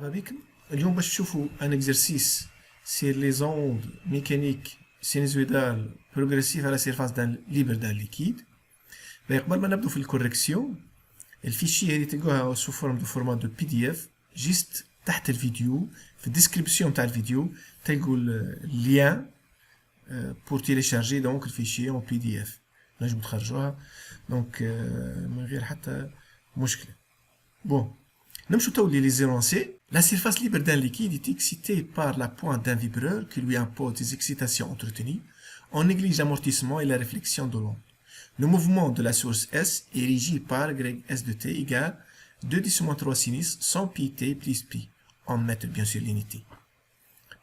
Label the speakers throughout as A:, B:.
A: مرحبا بكم. اليوم باش تشوفوا ان اكزرسيس سير لي زوند ميكانيك سينوزويدال بروغريسيف على سيرفاس دان ليبر دان ليكيد. قبل ما نبدو في الكوريكسيون، الفيشي هذه تلقوها سو فورم دو فورمات دو بي دي اف. جيست تحت الفيديو في الديسكريبسيون تاع الفيديو تلقوا اللين بور تيليشارجي دونك الفيشي اون بي دي اف، نجمو تخرجوها دونك من غير حتى مشكله. بون نمشو تو les énoncés. La surface libre d'un liquide est excitée par la pointe d'un vibreur qui lui impose des excitations entretenues. On néglige l'amortissement et la réflexion de l'onde. Le mouvement de la source S est régi par S de t égale 2 10 sinus 100 pi t plus pi. On met bien sûr l'unité.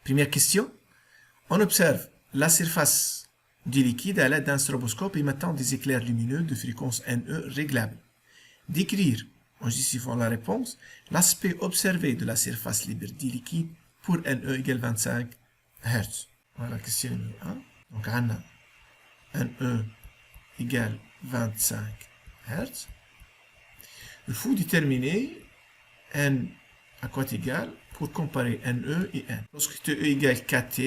A: Première question. On observe la surface du liquide à l'aide d'un stroboscope émettant des éclairs lumineux de fréquence NE réglable. Décrire, en justifiant la réponse, l'aspect observé de la surface libre du liquide pour NE égale 25 Hz. Voilà la question numéro 1. Donc, on a NE égale 25 Hz. Il faut déterminer N à quoi égal pour comparer NE et N. Lorsque TE égale KT,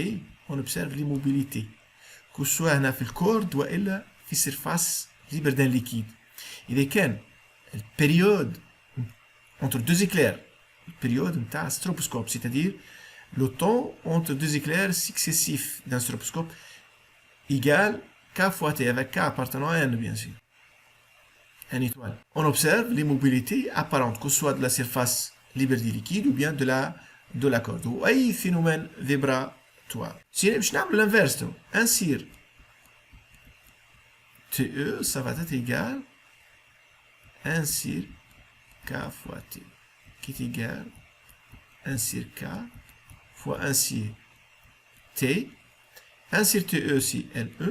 A: on observe l'immobilité. Que ce soit dans le corps ou dans la surface libre d'un liquide. Il est qu'une période entre deux éclairs, période d'un stroboscope, c'est-à-dire le temps entre deux éclairs successifs d'un stroboscope égale K fois T, avec K appartenant à N, bien sûr. Une étoile. On observe l'immobilité apparente, que ce soit de la surface libre du liquide ou bien de la corde, ou un phénomène vibratoire. Si je n'ai l'inverse, ainsi, TE, ça va être égal à 1 sur K fois T, qui est égal à 1 sur K fois 1 sur T. 1 sur TE, c'est NE,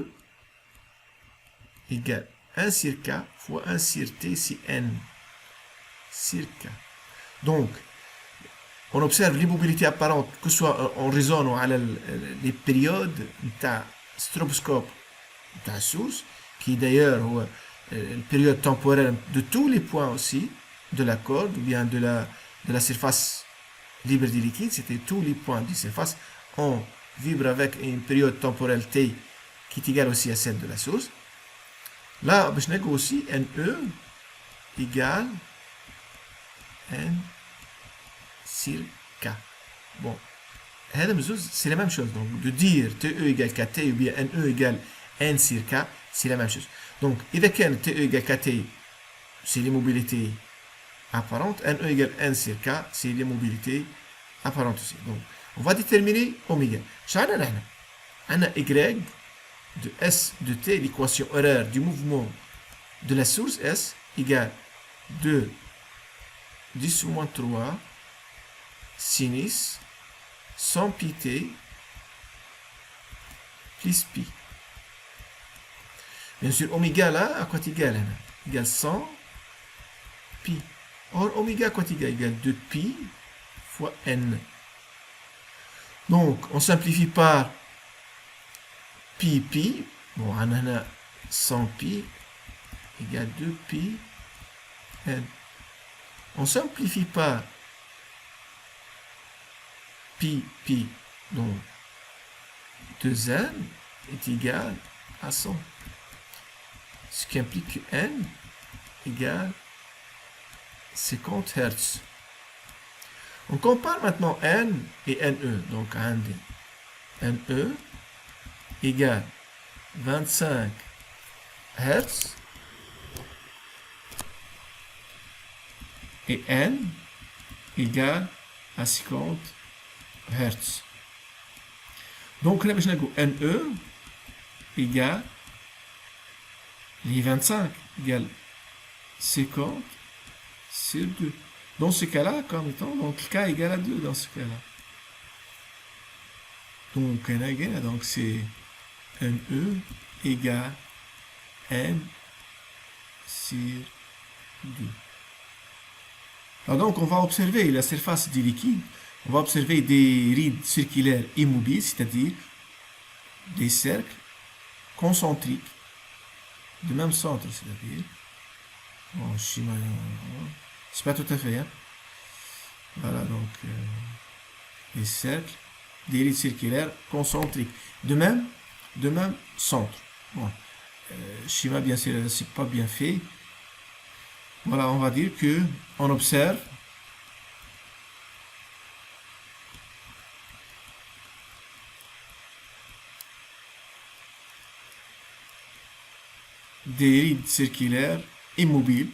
A: égale 1 sur K fois 1 sur T, c'est N sur K. Donc, on observe l'immobilité apparente, que ce soit en raisonnant à les périodes de stroboscope de la source, qui d'ailleurs une période temporelle de tous les points aussi, de la corde ou bien de la surface libre du liquide, c'était tous les points de surface. On vibre avec une période temporelle T qui est égale aussi à celle de la source. Là, je n'ai aussi NE égale N sur K. Bon, c'est la même chose. Donc, de dire TE égale KT ou bien NE égale N sur K, c'est la même chose. Donc, إذا كان TE égale KT, c'est l'immobilité apparente. NE égale N sur K, c'est l'immobilité apparente aussi. Donc, on va déterminer oméga. On a Y de S de T, l'équation horaire du mouvement de la source S, égale 2 10 moins 3 sinus 100 pi T plus pi. Bien sûr, oméga là, à quoi égal? Égale 100 pi. Or, oméga à quoi égal? Égale 2 pi fois n. Donc, on simplifie par pi pi. Bon, on a 100 pi égale 2 pi n. On simplifie par pi pi. Donc, 2n est égal à 100. Ce qui implique que n égale 50 Hz. On compare maintenant n et NE. Donc, NE égale 25 Hz et N égale à 50 Hz. Donc, là, je vais NE égale les 25 égale 50 sur 2. Dans ce cas-là, comme étant, donc K égale à 2 dans ce cas-là. Donc, N égale, donc c'est NE égale N sur 2. Alors donc, on va observer la surface du liquide. On va observer des rides circulaires immobiles, c'est-à-dire des cercles concentriques de même centre, c'est-à-dire, bon, c'est pas tout à fait, hein. Voilà, donc les cercles, des rides circulaires concentriques. De même, centre. Bon, schéma, bien sûr, c'est pas bien fait. Voilà, on va dire que on observe des rides circulaires immobiles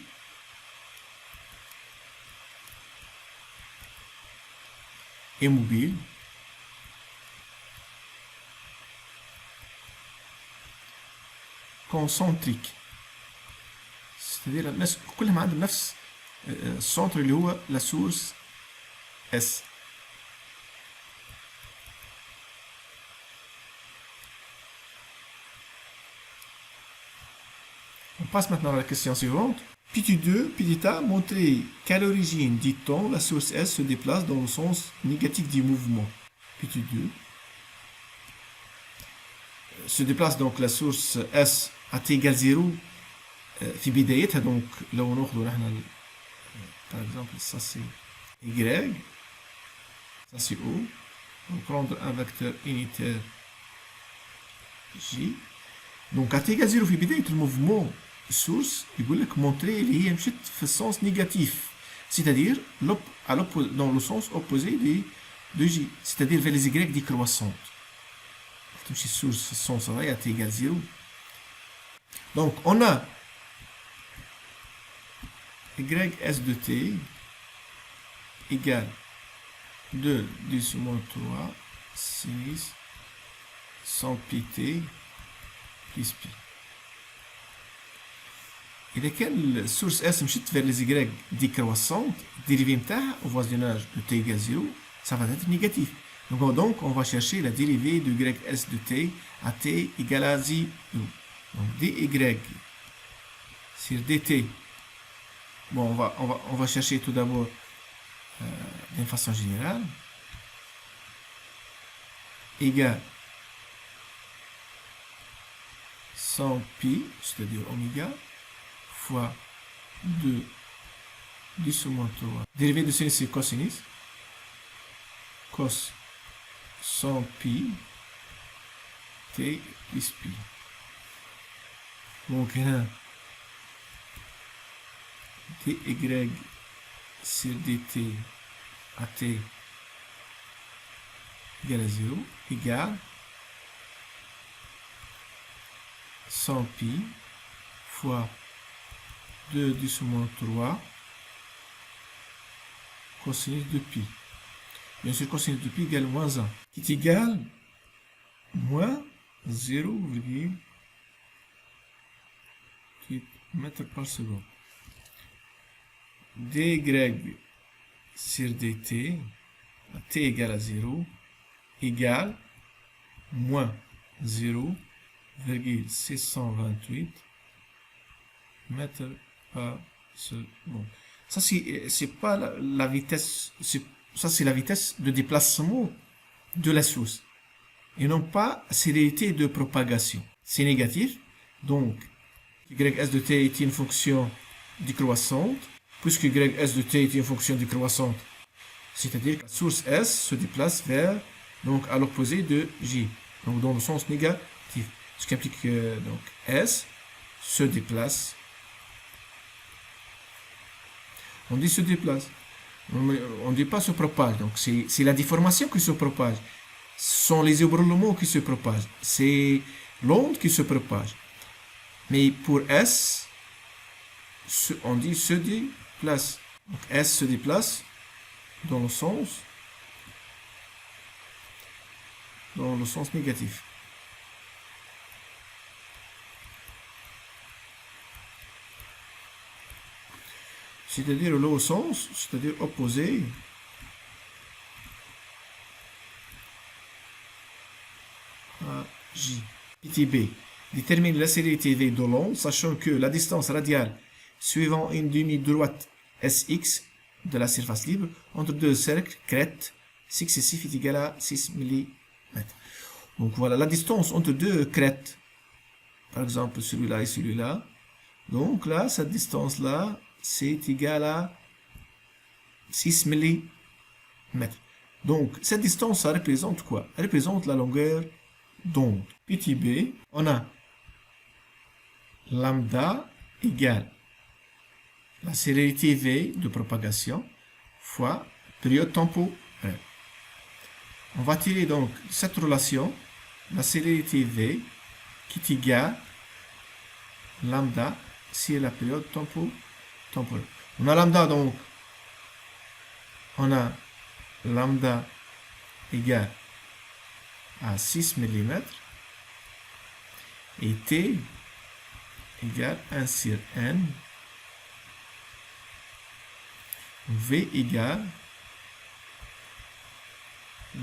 A: concentriques. c'est-à-dire كلهم عندهم نفس السنتر اللي هو la source S. On passe maintenant à la question suivante. Petit 2, petit A, montrer qu'à l'origine, dit-on, la source S se déplace dans le sens négatif du mouvement. Petit 2 se déplace donc la source S à t égale 0 في بدايتها. donc لو ناخذ نحن par exemple ça c'est Y, ça c'est O. On va prendre un vecteur unitaire J. donc à t égale 0 في بداية الموفمون source يقول لك montrer اللي هي مشت في السens négatif, c'est-à-dire dans le sens opposé de J, c'est-à-dire vers les Y décroissantes. تمشي source في السens هذايا à t égale 0. donc on a YS de t égale 2 10 moins 3 sinus 100 pt plus pi. إذا كان السورس S مشيت vers les Y décroissantes, dérivée نتاعها au voisinage de t égale 0, ça va être négatif. Donc on va chercher la dérivée de YS de t à t égale à 0. Donc dy sur dt. Bon, on va chercher tout d'abord d'une façon générale. Égale 100 pi, c'est-à-dire oméga, fois 2 10 au moins 3. Dérivée de sinus c'est cosinus. Cos 100 pi t plus pi. Donc هنا dy sur dt à t égale à 0 égale 100 pi fois 2 10 au moins 3 cosinus de pi. Bien sûr, cosinus de pi égale moins 1, qui est égal moins 0,8 mètres par seconde. dy sur dt à t égale à 0 égale moins 0,628 mètres par seconde. Ça, c'est pas la vitesse, ça c'est la vitesse de déplacement de la source et non pas célérité de propagation. C'est négatif, donc ys de t est une fonction décroissante, puisque ys de t est une fonction décroissante, c'est-à-dire que la source S se déplace vers, donc à l'opposé de J, donc dans le sens négatif, ce qui implique que donc S se déplace. On dit se déplace, on ne dit pas se propage, donc c'est la déformation qui se propage, ce sont les ébranlements qui se propagent, c'est l'onde qui se propage. Mais pour S, on dit se déplace. Donc S se déplace dans le sens négatif. C'est-à-dire le sens, c'est-à-dire opposé à J. Petit b. Détermine la célérité V de l'onde, sachant que la distance radiale suivant une demi-droite Sx de la surface libre entre deux cercles crêtes successifs est égale à 6 mm. Donc voilà la distance entre deux crêtes, par exemple celui-là et celui-là. Donc là, cette distance-là, c'est égal à 6 mm. mètres. Donc, cette distance, ça représente quoi? Elle représente la longueur d'onde. Petit b, on a lambda égale la célérité v de propagation fois période temporelle. On va tirer donc cette relation, la célérité v, qui est égale lambda, c'est la période temporelle. On a lambda, donc, on a lambda égale à 6 mm et t égale 1 sur n, v égale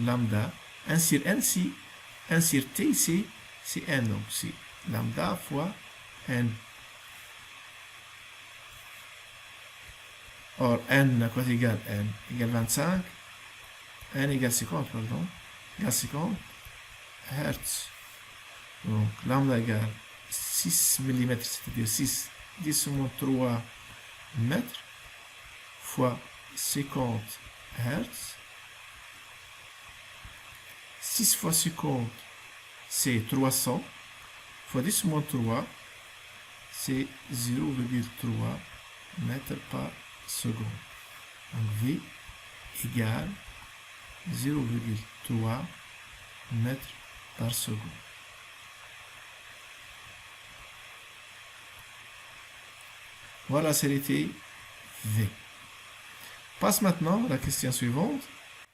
A: lambda 1 sur n, si 1 sur t, c'est n, donc c'est lambda fois n. Or, n à quoi égale n? Égale 25, n égale 50, pardon, égale 50 Hertz. Donc, lambda égale 6 mm, c'est-à-dire 6, 10 moins 3 mètres, fois 50 Hertz. 6 fois 50, c'est 300, fois 10 moins 3, c'est 0,3 mètres par seconde. Donc V égale 0,3 mètres par seconde. Voilà, c'était V. Passe maintenant à la question suivante.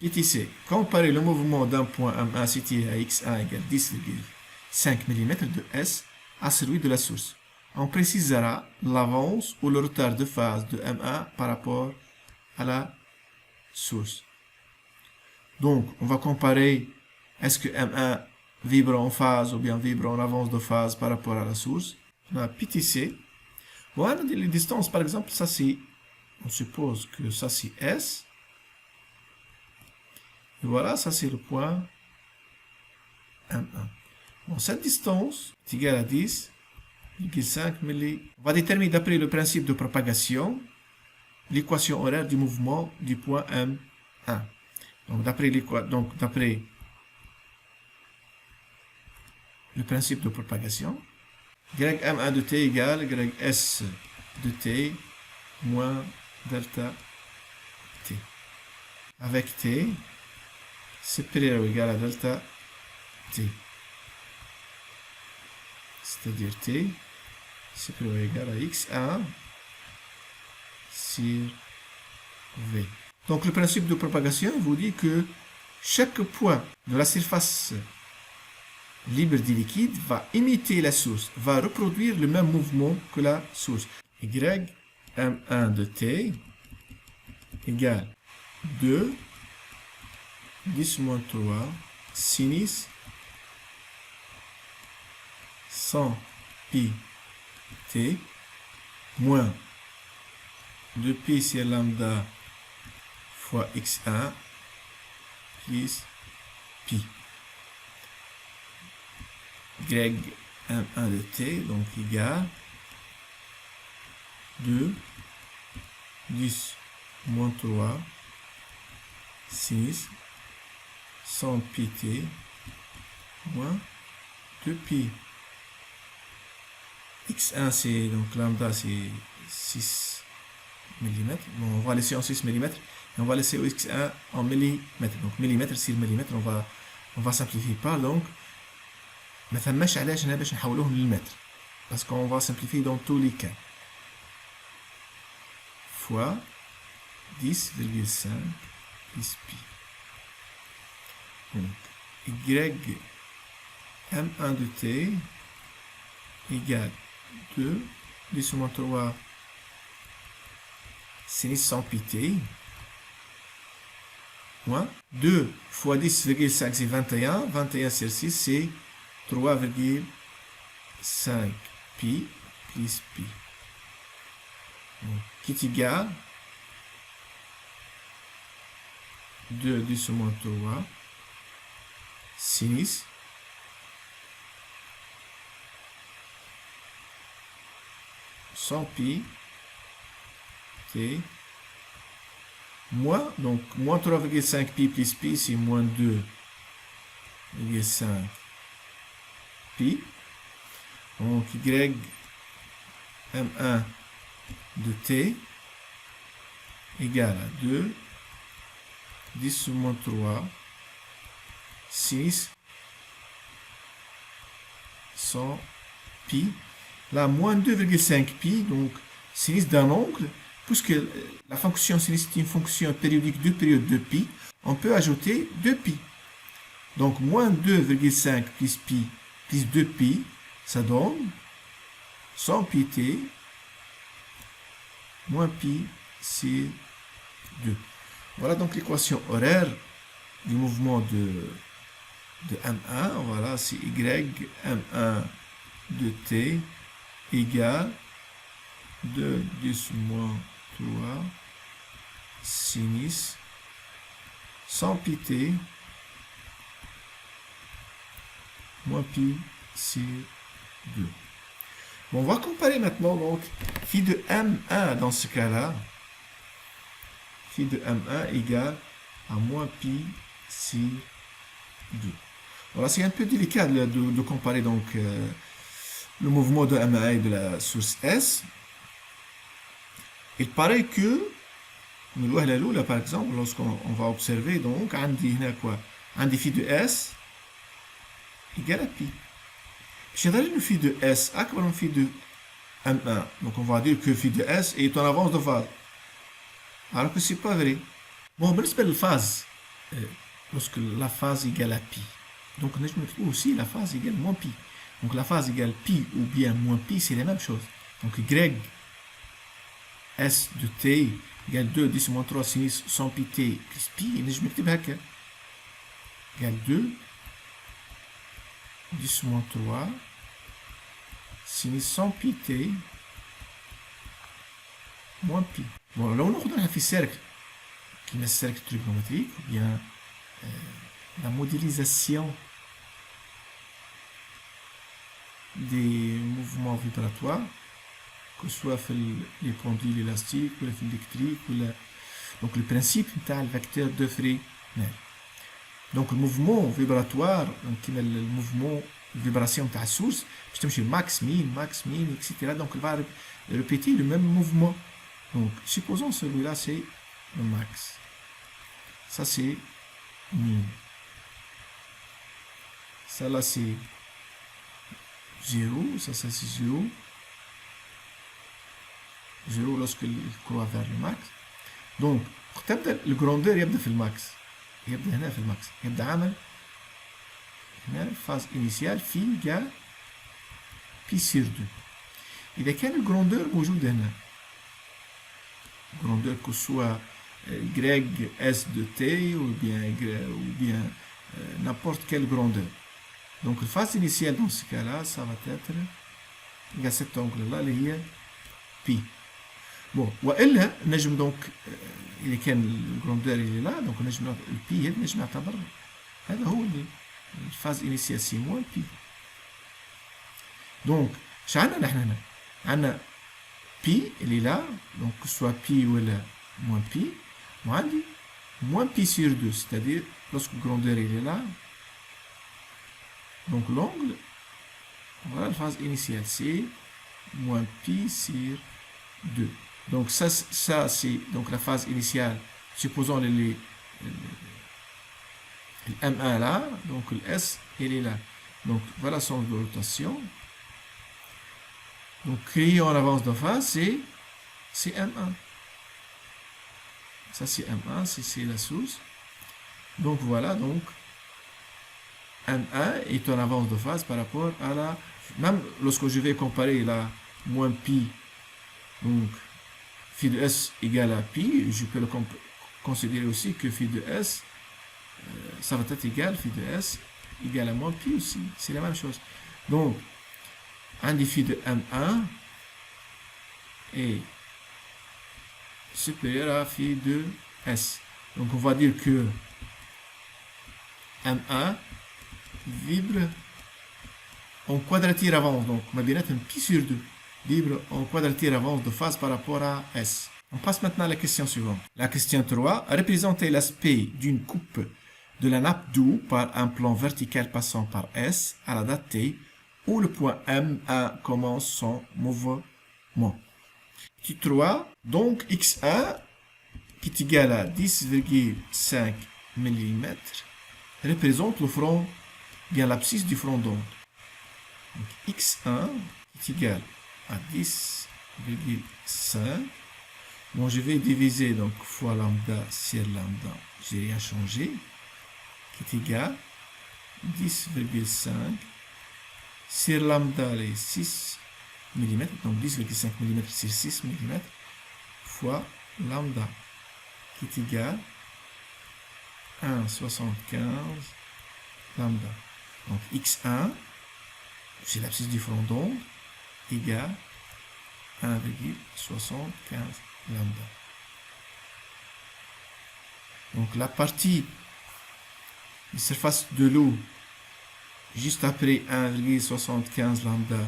A: Ici, comparer le mouvement d'un point M1 situé à x1 égale 10,5 mm de S à celui de la source. On précisera l'avance ou le retard de phase de M1 par rapport à la source. Donc, on va comparer est-ce que M1 vibre en phase ou bien vibre en avance de phase par rapport à la source. On a PTC. Voilà les distances, par exemple, ça c'est, on suppose que ça c'est S. Et voilà, ça c'est le point M1. Bon, cette distance est égale à 10,5 mm. On va déterminer d'après le principe de propagation l'équation horaire du mouvement du point M1. Donc d'après le principe de propagation, grec M1 de t égale grec S de t moins delta t. Avec t supérieur ou égal à delta t. C'est-à-dire t supérieur ou égal à x1 sur v. Donc le principe de propagation vous dit que chaque point de la surface libre du liquide va imiter la source, va reproduire le même mouvement que la source. Y M1 de t égale 2 10 moins 3 sinus 100 pi t moins 2pi sur lambda fois x1 plus pi. Greg M1 de t, donc égale 2 10 moins 3 sinus 100 pi t moins 2 pi. X1 c'est donc lambda c'est 6 mm. Bon, on va laisser en 6 mm et on va laisser X1 en millimètres. Donc millimètre sur millimètre, on va simplifier par donc ما فماش علاش هنا باش نحولوه للمتر parce qu'on va simplifier dans tous les cas fois 10,5 plus pi. Donc y M1 de t égale 2 10 moins 3 sinus 100 pi t moins 2 fois 10,5 c'est 21 sur 6 c'est 3,5 pi plus pi. Donc, qui est égal 2 10 moins 3 sinus 100 pi t moins, donc moins 3,5 pi plus pi, c'est moins 2,5 pi. Donc y m1 de t égale à 2, 10 sur moins 3, 6, 100 pi. Là, moins 2,5 pi, donc sinus d'un angle, puisque la fonction sinus est une fonction périodique de période de pi, on peut ajouter 2 pi. Donc, moins 2,5 plus pi plus 2 pi, ça donne 100 pi t moins pi c'est 2. Voilà donc l'équation horaire du mouvement de M1. Voilà, c'est y M1 de t égale 2 10 moins 3 sinus 100 pi t moins pi c'est 2. Bon, on va comparer maintenant donc phi de M1 dans ce cas-là. Phi de M1 égale à moins pi c'est 2. Voilà, c'est un peu délicat de comparer donc le mouvement de M1 et de la source S. Il paraît que, là, par exemple, lorsqu'on va observer, donc, un phi de S égale à pi. Si on a le phi de S أكبر من phi de M1, donc on va dire que phi de S est en avance de phase. Alors que c'est pas vrai. Bon, بالنسبة للphase, lorsque la phase égale à pi, donc on a aussi la phase égale moins pi. Donc la phase égale pi ou bien moins pi, c'est la même chose. Donc Y S de t égale 2 10 moins 3 sinus 100 pi t plus pi, نجم نكتبها هكا égale 2 10 moins 3 sinus 100 pi t moins pi. Bon, لو ناخدها في cercle qui est un cercle trigonométrique, ou bien la modélisation des mouvements vibratoires, que ce soit les pendules élastiques, ou les fils électriques, donc le principe est le vecteur de Fresnel. Donc le mouvement vibratoire, donc le mouvement vibration de la source, je max, min, etc. Donc il va répéter le même mouvement. Donc supposons celui-là c'est le max. Ça c'est min. Ça là c'est 0, ça c'est 0. 0 lorsque il croît vers le max. Donc le grandeur يبدأ في الماكس. يبدأ هنا في الماكس. يبدأ عمل هنا phase initiale phi égale pi sur 2. إذا كان الجراندeur موجود هنا. Grandeur que ce soit y s de t ou bien n'importe quelle grandeur. Donc la phase initiale dans ce cas-là, ça va être il y a cet angle-là, il y a pi. Bon, والا نجم donc إذا كان الجراندeur il est là, donc نجم البي نجم نعتبر هذا هو الفاز initiale c'est moins pi. Donc شو عندنا نحن هنا؟ عندنا pi il est là, donc que ce soit pi ou moins pi, وعندي moins pi sur 2, c'est-à-dire lorsque le grandeur il est là, donc l'angle, voilà la phase initiale, c'est moins pi sur 2. Donc ça c'est donc la phase initiale, supposons le M1 là, donc le S il est là. Donc voilà son de rotation. Donc créé en avance de phase, c'est M1. Ça c'est M1, c'est la source. Donc voilà, donc M1 est en avance de phase par rapport à la... Même lorsque je vais comparer la moins pi, donc phi de S égale à pi, je peux le considérer aussi que phi de S, ça va être égal, phi de S égale à moins pi aussi. C'est la même chose. Donc, un des phi de M1 est supérieur à phi de S. Donc on va dire que M1 vibre en quadrature avance. Donc ma binette un pi sur 2 vibre en quadrature avance de phase par rapport à S. On passe maintenant à la question suivante. La question 3. Représentez l'aspect d'une coupe de la nappe d'eau par un plan vertical passant par S à la date T où le point M1 commence son mouvement. Petit 3. Donc X1 qui est égal à 10,5 mm représente le front, bien l'abscisse du front d'onde. Donc X1 est égal à 10,5. Bon, je vais diviser donc fois lambda sur lambda, j'ai rien changé, qui est égal à 10,5 sur lambda les 6 mm, donc 10,5 mm sur 6 mm fois lambda, qui est égal à 1,75 lambda. Donc x1, c'est l'abscisse du front d'onde, égale 1,75 lambda. Donc la partie de surface de l'eau juste après 1,75 lambda,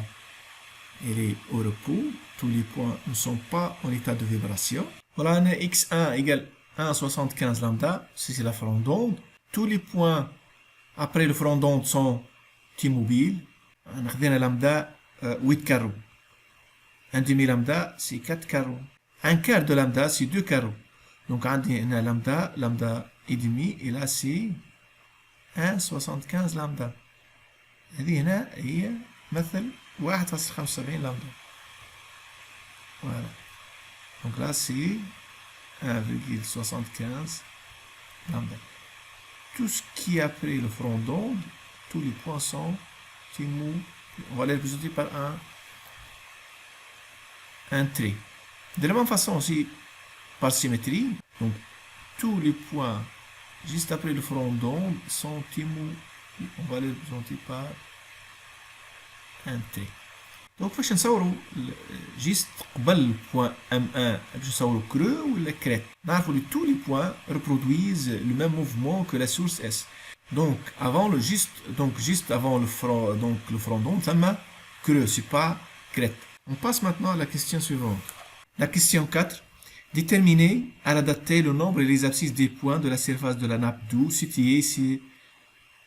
A: elle est au repos. Tous les points ne sont pas en état de vibration. Voilà, on a x1 égale 1,75 lambda, c'est la front d'onde. Tous les points après le front d'onde sont immobiles. On a lambda 8 carreaux. Un demi lambda, c'est 4 carreaux. Un quart de lambda, c'est 2 carreaux. Donc, on a lambda et demi, et là, c'est 1,75 lambda. هذه هنا هي مثل 1,75 lambda. Voilà. Donc là, c'est 1,75 lambda. Tout ce qui est après le front d'onde, tous les points sont immobiles. On va les représenter par un trait. De la même façon aussi, par symétrie, donc tous les points juste après le front d'onde sont immobiles. On va les représenter par un trait. Donc باش نصوروا جيست قبل البوان M1 باش نصوروا creux ولا crête. نعرفوا que tous les points reproduisent le même mouvement que la source S. Donc juste avant le front d'onde, ثم creux, c'est pas crête. On passe maintenant à la question suivante. La question 4. Déterminez à la date T le nombre et les abscisses des points de la surface de la nappe d'eau situés sur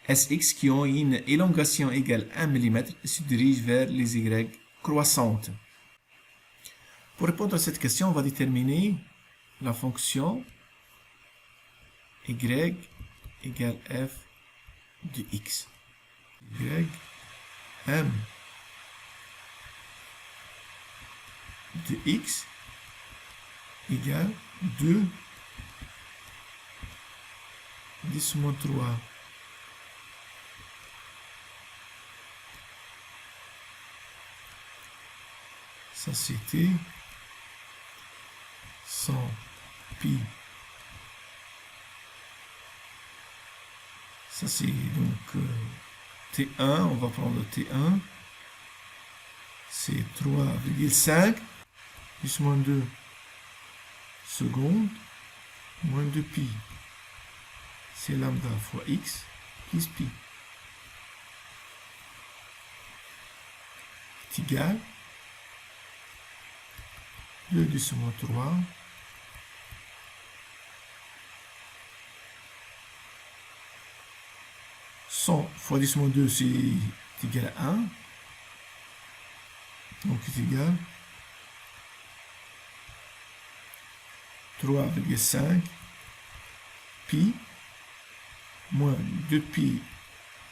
A: Sx qui ont une élongation égale 1 mm et se dirigent vers les Y croissantes. Pour répondre à cette question, on va déterminer la fonction y égale f de x. Y m de x égale 2 10 moins 3 ça c'était 100 pi. Ça c'est donc T1, on va prendre T1, c'est 3,5 plus moins 2 secondes moins 2 pi. C'est lambda fois x plus pi. Est égal 2 10 moins 3 100 fois 10 moins 2 c'est égal à 1. Donc c'est égal 3,5 pi moins 2 pi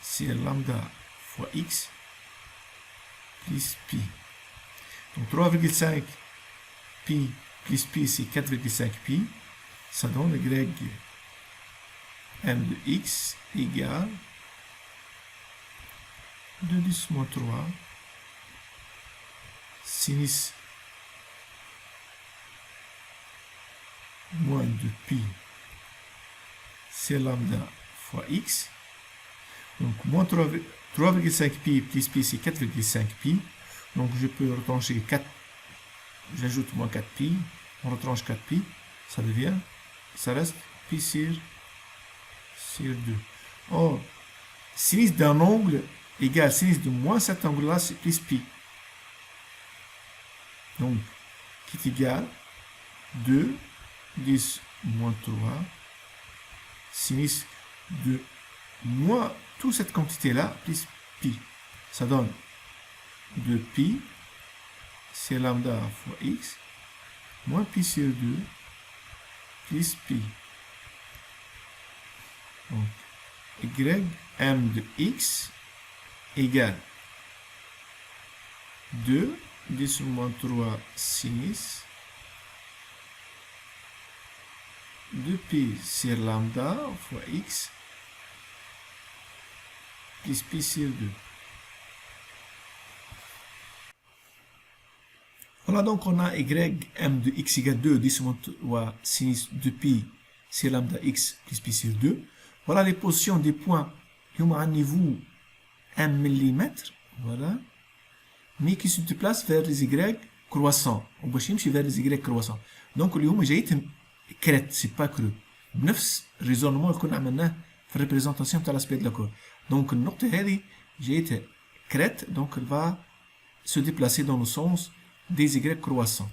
A: c'est lambda fois x plus pi. Donc 3,5 pi plus pi c'est 4,5 pi. Ça donne y m de x égale 2 10 moins 3 sinus moins 2 pi c'est lambda fois x. Donc moins 3,5 pi plus pi c'est 4,5 pi. Donc je peux retrancher 4, j'ajoute moins 4 pi, on retranche 4 pi, ça reste pi sur 2. Or, sinus d'un angle égale sinus de moins cet angle-là, c'est plus pi. Donc, qui est égal 2, 10 moins 3, sinus de moins toute cette quantité-là, plus pi. Ça donne 2 pi, c'est lambda fois x, moins pi sur 2, plus pi. Donc, y, m de x égale 2, 10 moins 3 sinus, 2 pi sur lambda fois x, plus pi sur 2. Voilà, donc on a y, m de x égale 2, 10 moins 3 sinus 2 pi sur lambda x plus pi sur 2. Voilà les positions des points qui ont un niveau 1 mm, voilà, mais qui se déplacent vers les y croissants. On va chercher vers les y croissants. Donc, اليوم جايتهم كريت سي با كرو بنفس الريزونمون اللي كنا عملناه في الريبريزونطاسيون تاع لاسبيد لا كور. دونك النقطة هذه جايتها كريت، دونك elle va se déplacer dans le sens des y croissants.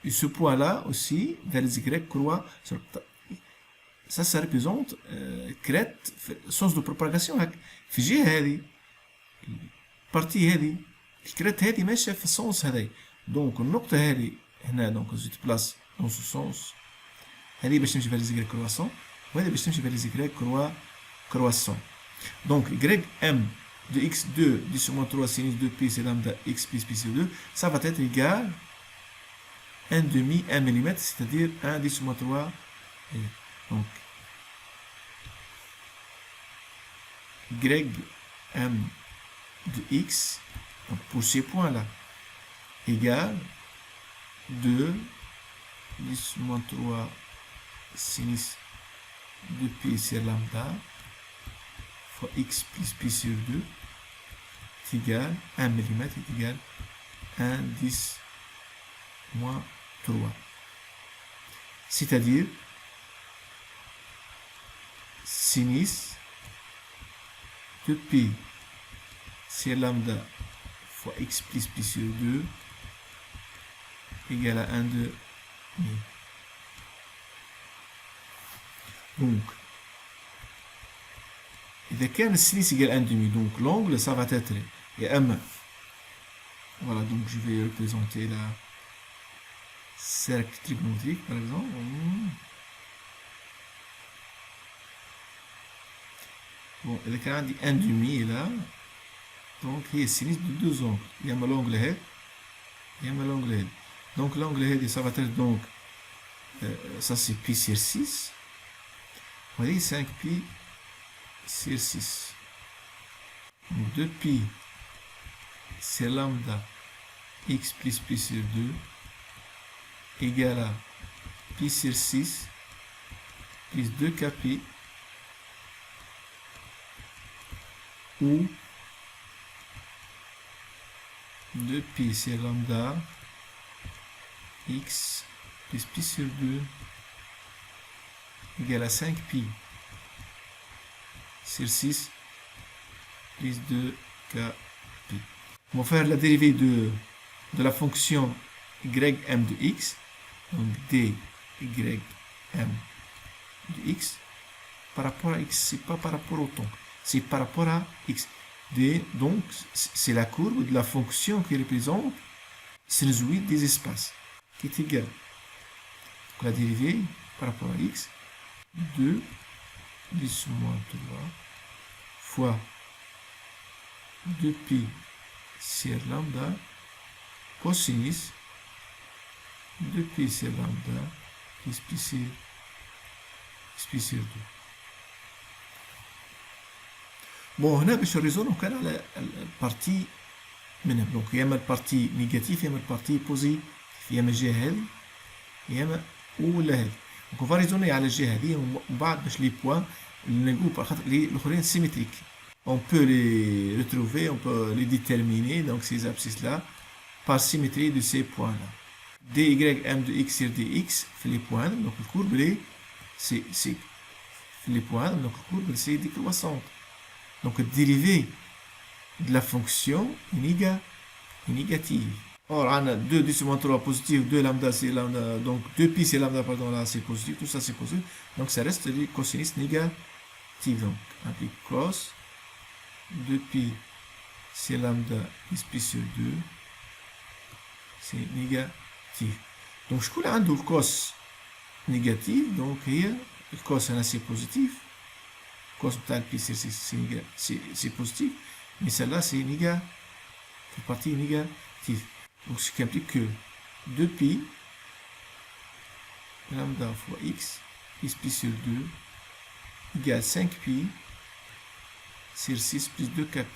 A: Et ce point-là aussi, vers les y croissants, ça représente crête, sens de propagation. في الجهة هذه البارتي هذه الكريت هذه ماشية في السونس هذايا. دونك النقطة هذه هنا دونك se déplace dans ce sens. هذه باش تمشي vers les y croissants وهذه باش تمشي vers les y croissants. Donc y m de x2 10 sur moins 3 sinus 2pi c'est lambda x plus pi sur 2, ça va être égal à 1 demi 1 mm, c'est-à-dire 1 10 sur moins 3. Donc y m de x, donc pour ces points-là, égale 2 10 moins 3 sinus 2pi sur lambda fois x plus pi sur 2 est égal 1 mm est égal 1 10 moins 3. C'est-à-dire sinus de pi sur lambda fois x plus pi sur 2 égale à 1 demi. Donc, إذا كان السينيس égale 1 demi, donc l'angle, ça va être m. Voilà, donc je vais représenter la cercle trigonométrique, par exemple. Bon, إذا كان عندي 1 demi là, donc هي السينيس de deux angles. Il y a l'angle هذا، il y a l'angle هذا. Donc l'angle هذا, ça va être donc, ça c'est pi sur 6. Vous voyez, 5 pi sur 6. Donc 2 pi c'est lambda x plus pi sur 2 égale à pi sur 6 plus 2k pi ou 2 pi c'est lambda x plus pi sur 2 égale à 5 pi sur 6 plus 2k pi. On va faire la dérivée de la fonction ym de x, donc dy m de x par rapport à x, c'est pas par rapport au temps, c'est par rapport à x. Donc c'est la courbe de la fonction qui représente sinusoïde des espaces qui est égale. Donc la dérivée par rapport à x, 2 10 moins 3 fois 2 pi sur lambda cosinus 2 pi sur lambda plus pi sur 2. Bon, هنا باش نريزونو كان على البارتي منها، دونك يا اما البارتي نيجاتيف يا اما البارتي بوزيتيف، يا اما الجهه هذه يا اما ولا هذه. دونك on va raisonner على الجهه هذه ومن بعد باش لي بوان اللي نقول خاطر الاخرين سيمتريك on peut les retrouver, on peut les déterminer, donc ces abscisses-là, par symétrie de ces points-là. dy m de x sur dx fait les points, donc le courbe c'est les points, donc le courbe c'est décroissante. Donc dérivée de la fonction est négative. Or, on a 2 10 moins 3 positif, 2 lambda, c'est lambda, donc 2 pi c'est lambda, pardon, là c'est positif, tout ça c'est positif. Donc ça reste des cosinus négatifs. Donc, on applique cos, 2 pi c'est lambda, pi sur 2, c'est négatif. Donc, je coule un double cos négatif, donc hier, le cos c'est positif. Cos pi c'est positif, mais celle-là c'est négatif, cette partie est négative. Donc ce qui implique que 2pi lambda fois x, pi sur 2, égale 5pi sur 6 plus 2kp.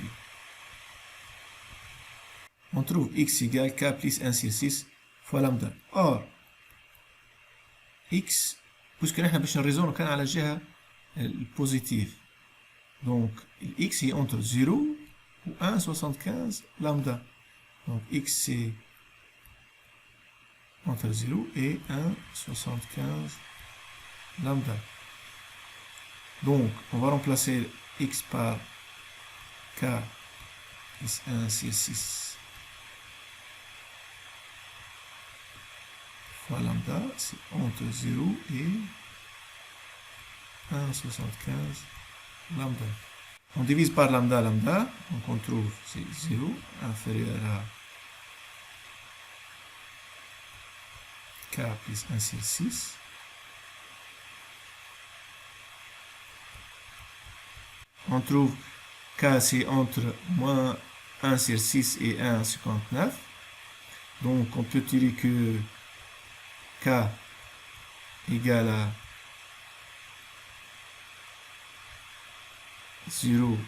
A: On trouve x égale k plus 1 sur 6 fois lambda. Or, x, puisque nous avons raison à la جهة positive. Donc, x est entre 0 ou 1,75 lambda. Donc, x c'est entre 0 et 1,75 lambda. Donc, on va remplacer x par k plus 1 sur 6 fois lambda, c'est entre 0 et 1,75 lambda. On divise par lambda, donc on trouve c'est 0 inférieur à k plus 1 sur 6. On trouve k c'est entre moins 1 sur 6 et 1,59. Donc on peut tirer que k égale à 0,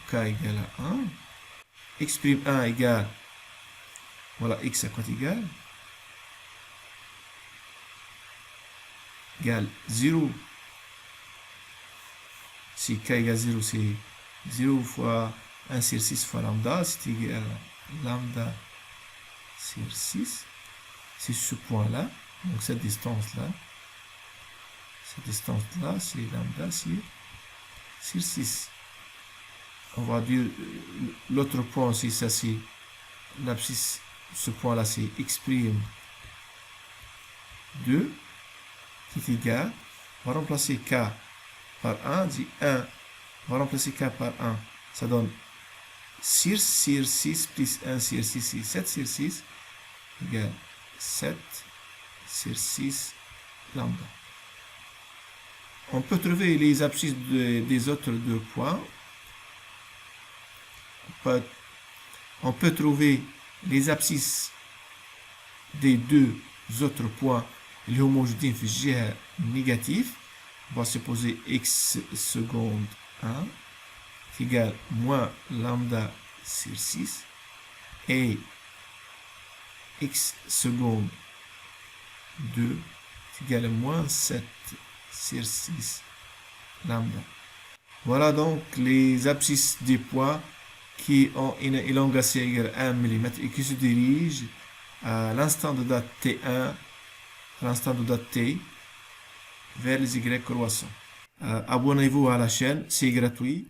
A: k égale à 1, x prime 1 égale, voilà, x à quoi égale 0. Si k égale 0, c'est 0 fois 1 sur 6 fois lambda, c'est égal à lambda sur 6. C'est ce point-là, donc cette distance-là. Cette distance-là, c'est lambda sur 6. On va dire l'autre point, c'est ça, c'est l'abscisse. Ce point-là, c'est x prime 2 qui est égal. On va remplacer k par 1, dit 1. On va remplacer k par 1. Ça donne 6 sur 6 plus 1 sur 6, c'est 7 sur 6 égale 7 sur 6 lambda. On peut trouver les abscisses des autres deux points. On peut trouver les abscisses des deux autres points اللي هما موجودين في الجهة négative. On va supposer x seconde 1 égale moins lambda sur 6 et x seconde 2 égale moins 7 sur 6 lambda. Voilà donc les abscisses des points qui ont une élongation égale à 1 mm et qui se dirigent à l'instant de date t1, à l'instant de date t, vers les y croissants. Abonnez-vous à la chaîne, c'est gratuit.